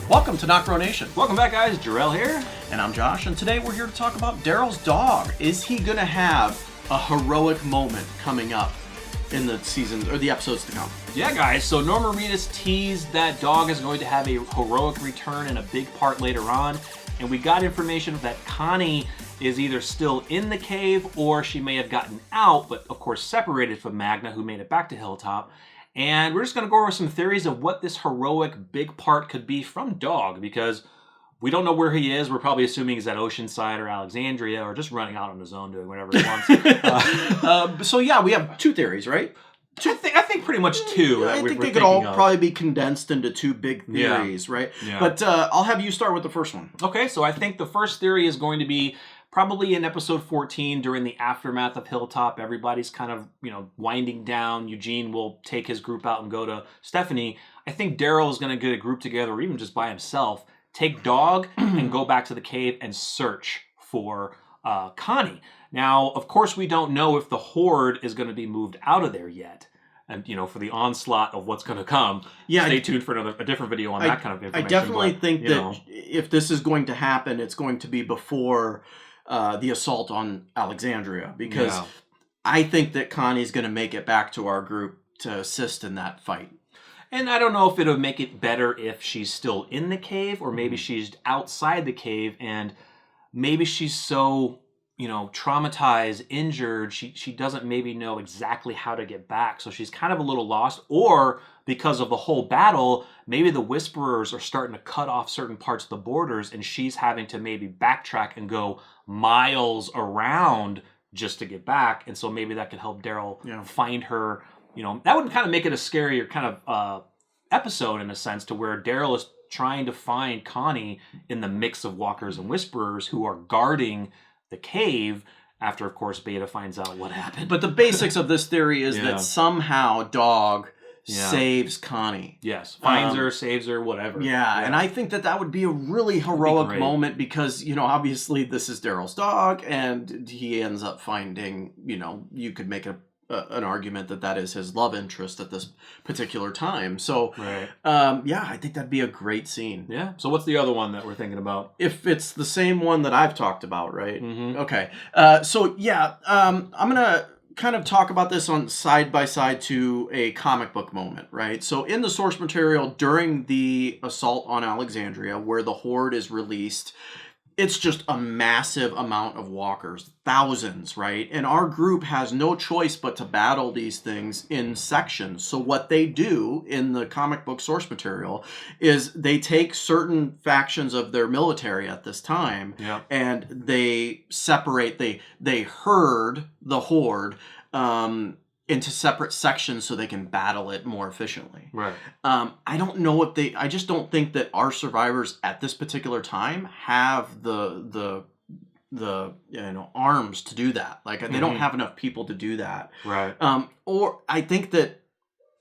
Welcome to NocBro Nation. Welcome back, guys. Daryl here. And I'm Josh, and today we're here to talk about Daryl's dog. Is he going to have a heroic moment coming up in the season, or the episodes to come? Yeah, guys. So Norman Reedus teased that dog is going to have a heroic return in a big part later on. And we got information that Connie is either still in the cave or she may have gotten out, but of course separated from Magna, who made it back to Hilltop. And we're just going to go over some theories of what this heroic big part could be from Dog, because we don't know where he is. We're probably assuming he's at Oceanside or Alexandria, or just running out on his own doing whatever he wants. So yeah, we have two theories, right? I think pretty much two. I think they could all probably be condensed into two big theories, right? Yeah. But I'll have you start with the first one. Okay, so I think the first theory is going to be probably in episode 14 during the aftermath of Hilltop. Everybody's kind of, winding down. Eugene will take his group out and go to Stephanie. I think Daryl is going to get a group together, or even just by himself, take Dog and go back to the cave and search for Connie. Now, of course, we don't know if the Horde is going to be moved out of there yet. And, for the onslaught of what's going to come, stay tuned for a different video on that kind of information. I definitely think that if this is going to happen, it's going to be before the assault on Alexandria, because I think that Connie's going to make it back to our group to assist in that fight. And I don't know if it'll make it better if she's still in the cave, or maybe she's outside the cave, and maybe she's so traumatized, injured, she doesn't maybe know exactly how to get back, so she's kind of a little lost. Or because of the whole battle, maybe the Whisperers are starting to cut off certain parts of the borders, and she's having to maybe backtrack and go miles around just to get back. And so maybe that could help Daryl find her. That would kind of make it a scarier kind of episode, in a sense, to where Daryl is trying to find Connie in the mix of Walkers and Whisperers who are guarding the cave, after, of course, Beta finds out what happened. But the basics of this theory is that somehow Dog saves Connie. Yes, finds her, saves her, whatever. Yeah, and I think that would be a really heroic moment, because, obviously this is Daryl's dog, and he ends up finding, you could make an argument that is his love interest at this particular time. So, I think that'd be a great scene. Yeah. So what's the other one that we're thinking about? If it's the same one that I've talked about, right? Mm-hmm. Okay. I'm going to kind of talk about this on side by side to a comic book moment, right? So in the source material during the assault on Alexandria, where the Horde is released, it's just a massive amount of walkers, thousands, right? And our group has no choice but to battle these things in sections. So what they do in the comic book source material is they take certain factions of their military at this time, and they separate, they herd the Horde into separate sections so they can battle it more efficiently. Right. I don't know if I just don't think that our survivors at this particular time have the arms to do that. Like, they don't have enough people to do that. Right. Or I think that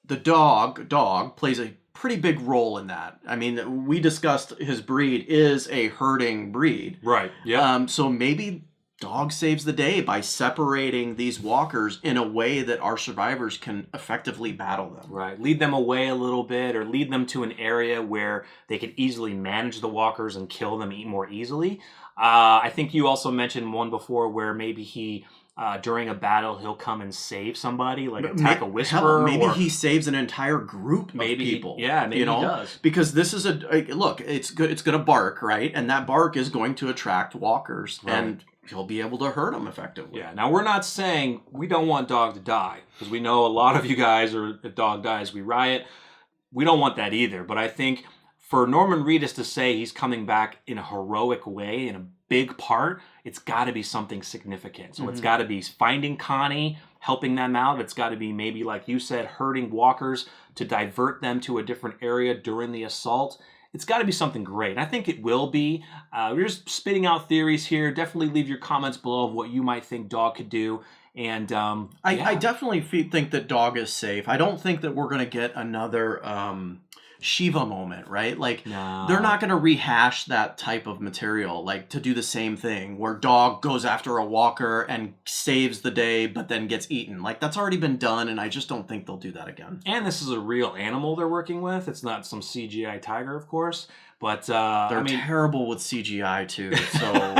the dog plays a pretty big role in that. I mean, we discussed his breed is a herding breed. Right. Yeah. So maybe Dog saves the day by separating these walkers in a way that our survivors can effectively battle them. Right. Lead them away a little bit, or lead them to an area where they could easily manage the walkers and kill them more easily. I think you also mentioned one before where maybe he, during a battle, he'll come and save somebody, like attack a Whisperer. Maybe he saves an entire group of people. Maybe he does. Because this is look, it's good. It's going to bark, right? And that bark is going to attract walkers, and he'll be able to hurt them effectively. Yeah. Now, we're not saying we don't want Dog to die, because we know a lot of you guys are, if Dog dies, we riot. We don't want that either. But I think for Norman Reedus to say he's coming back in a heroic way, in a big part, it's got to be something significant. So it's got to be finding Connie, helping them out. It's got to be maybe, like you said, herding walkers to divert them to a different area during the assault. It's got to be something great. And I think it will be. We're just spitting out theories here. Definitely leave your comments below of what you might think Dog could do. And I definitely think that Dog is safe. I don't think that we're going to get another Shiva moment, right? Like, No. they're not going to rehash that type of material, like to do the same thing where dog goes after a walker and saves the day, but then gets eaten. Like, that's already been done, and I just don't think they'll do that again. And this is a real animal they're working with. It's not some CGI tiger, of course. But they're terrible with CGI too, so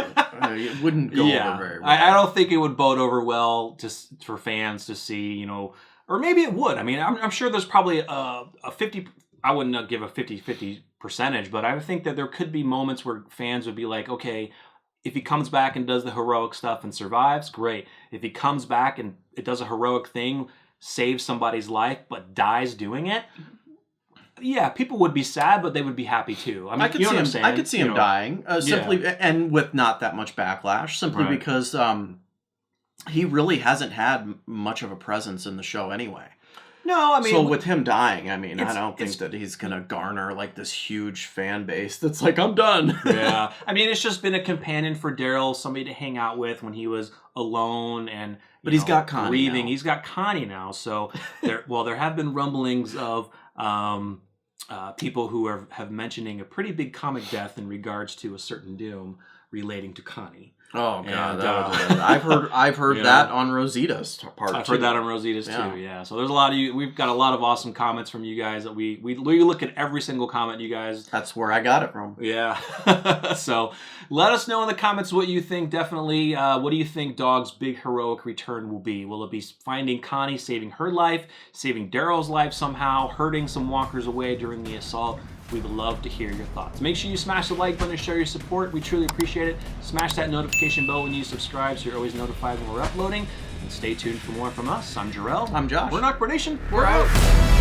it wouldn't go over very well. I don't think it would bode over well for fans to see, you know, or maybe it would. I mean, I'm sure there's probably a 50. I wouldn't give a 50-50 percentage, but I would think that there could be moments where fans would be like, okay, if he comes back and does the heroic stuff and survives, great. If he comes back and it does a heroic thing, saves somebody's life, but dies doing it. Yeah, people would be sad, but they would be happy too. I mean, you know what I'm saying? I could see him dying, simply, and with not that much backlash, simply because he really hasn't had much of a presence in the show anyway. No, I mean... So with him dying, I mean, I don't think that he's going to garner, like, this huge fan base that's like, I'm done. Yeah. I mean, it's just been a companion for Daryl, somebody to hang out with when he was alone and... But he's got Connie grieving. now. He's got Connie now, so... there have been rumblings of... people who have mentioning a pretty big comic death in regards to a certain doom relating to Connie. Oh god, I've heard that on Rosita's part. I've heard that on Rosita's too. Yeah, so there's a lot of you. We've got a lot of awesome comments from you guys that we look at every single comment you guys. That's where I got it from. Yeah. So let us know in the comments what you think. Definitely, what do you think Dog's big heroic return will be? Will it be finding Connie, saving her life, saving Daryl's life somehow, hurting some walkers away during the assault? We would love to hear your thoughts. Make sure you smash the like button to show your support. We truly appreciate it. Smash that notification bell when you subscribe so you're always notified when we're uploading. And stay tuned for more from us. I'm Jarrell. I'm Josh. We're NocBro Nation. We're out.